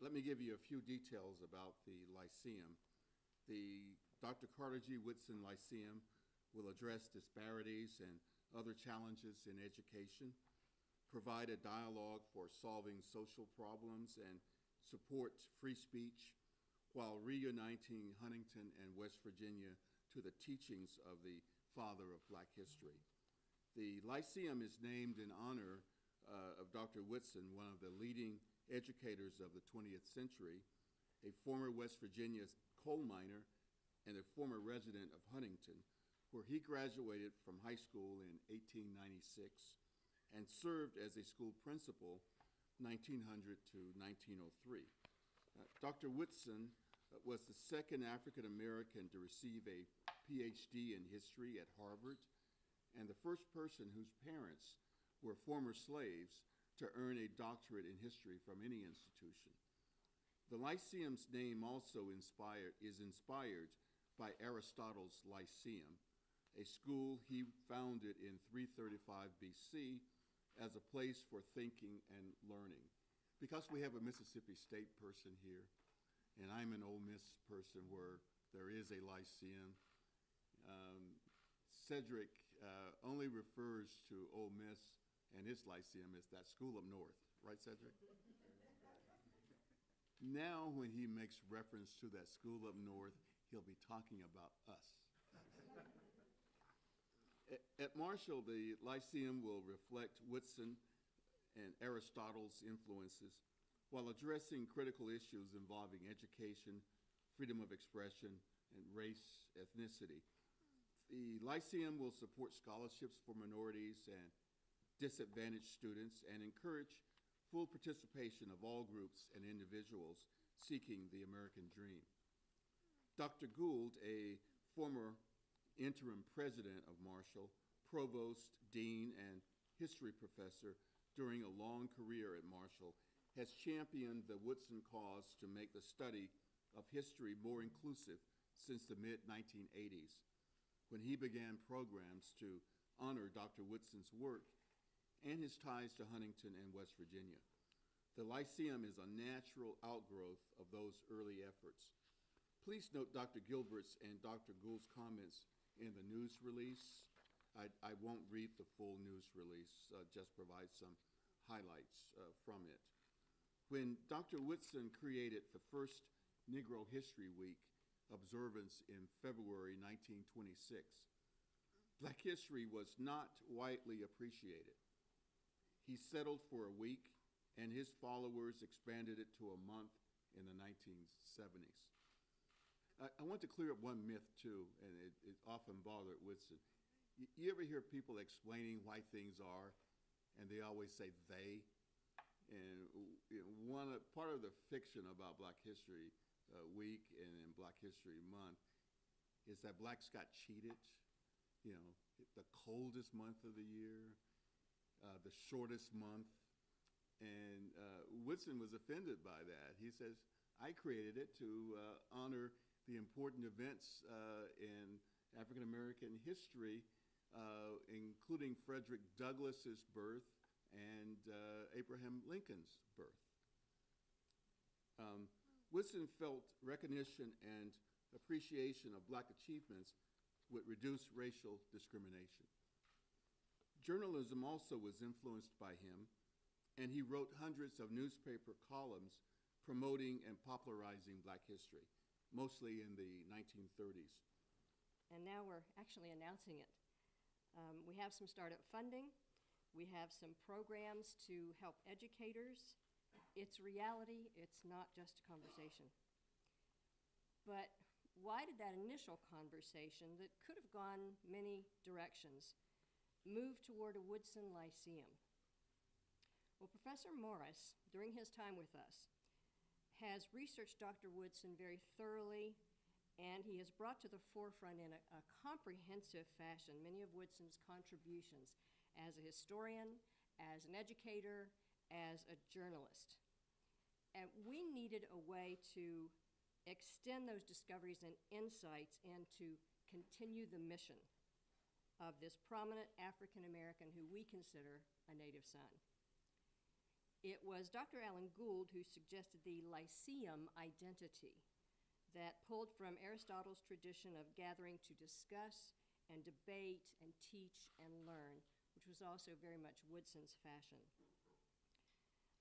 Let me give you a few details about the Lyceum. The Dr. Carter G. Woodson Lyceum will address disparities and other challenges in education, provide a dialogue for solving social problems, and support free speech while reuniting Huntington and West Virginia to the teachings of the father of Black history. The Lyceum is named in honor of Dr. Woodson, one of the leading educators of the 20th century, a former West Virginia coal miner and a former resident of Huntington, where he graduated from high school in 1896 and served as a school principal 1900 to 1903. Dr. Woodson was the second African American to receive a PhD in history at Harvard, and the first person whose parents were former slaves to earn a doctorate in history from any institution. The Lyceum's name also is inspired by Aristotle's Lyceum, a school he founded in 335 BC as a place for thinking and learning. Because we have a Mississippi State person here, and I'm an Ole Miss person where there is a Lyceum, Cedric only refers to Ole Miss and his Lyceum as that school up north. Right, Cedric? Now, when he makes reference to that school up north, he'll be talking about us. At Marshall, the Lyceum will reflect Woodson and Aristotle's influences while addressing critical issues involving education, freedom of expression, and race, ethnicity. The Lyceum will support scholarships for minorities and disadvantaged students and encourage full participation of all groups and individuals seeking the American dream. Dr. Gould, a former interim president of Marshall, provost, dean, and history professor during a long career at Marshall, has championed the Woodson cause to make the study of history more inclusive since the mid-1980s, when he began programs to honor Dr. Woodson's work and his ties to Huntington and West Virginia. The Lyceum is a natural outgrowth of those early efforts. Please note Dr. Gilbert's and Dr. Gould's comments in the news release. I won't read the full news release, just provide some highlights from it. When Dr. Woodson created the first Negro History Week observance in February 1926, Black history was not widely appreciated. He settled for a week, and his followers expanded it to a month in the 1970s. I want to clear up one myth, too, and it often bothered Woodson. You ever hear people explaining why things are, and they always say they? And part of the fiction about Black History Week and Black History Month is that blacks got cheated, the coldest month of the year, the shortest month. And Woodson was offended by that. He says, I created it to honor the important events in African American history, including Frederick Douglass's birth and Abraham Lincoln's birth. Woodson felt recognition and appreciation of Black achievements would reduce racial discrimination. Journalism also was influenced by him, and he wrote hundreds of newspaper columns promoting and popularizing Black history, mostly in the 1930s. And now we're actually announcing it. We have some startup funding. We have some programs to help educators. It's reality. It's not just a conversation. But why did that initial conversation that could have gone many directions move toward a Woodson Lyceum? Well, Professor Morris, during his time with us, has researched Dr. Woodson very thoroughly, and he has brought to the forefront in a comprehensive fashion many of Woodson's contributions as a historian, as an educator, as a journalist. And we needed a way to extend those discoveries and insights and to continue the mission of this prominent African American who we consider a native son. It was Dr. Alan Gould who suggested the Lyceum identity that pulled from Aristotle's tradition of gathering to discuss and debate and teach and learn, which was also very much Woodson's fashion.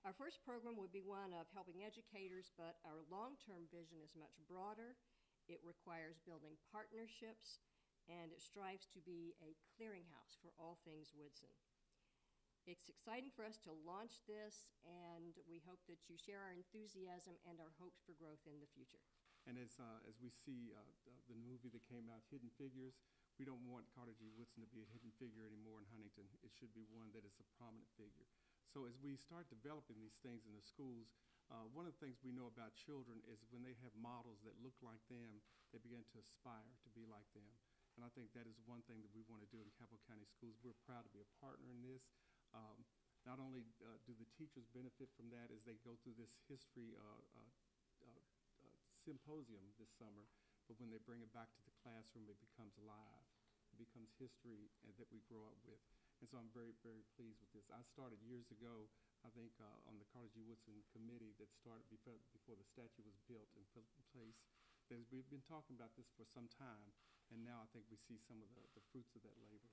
Our first program would be one of helping educators, but our long-term vision is much broader. It requires building partnerships, and it strives to be a clearinghouse for all things Woodson. It's exciting for us to launch this, and we hope that you share our enthusiasm and our hopes for growth in the future. And as we see the movie that came out, Hidden Figures, we don't want Carter G. Woodson to be a hidden figure anymore in Huntington. It should be one that is a prominent figure. So as we start developing these things in the schools, one of the things we know about children is when they have models that look like them, they begin to aspire to be like them. And I think that is one thing that we want to do in Capital County Schools. We're proud to be a partner in this. Not only do the teachers benefit from that as they go through this history symposium this summer, but when they bring it back to the classroom, it becomes alive. It becomes history that we grow up with. And so I'm very, very pleased with this. I started years ago, I think, on the Carter G. Woodson committee that started before the statue was built and put in place. We've been talking about this for some time, and now I think we see some of the fruits of that labor.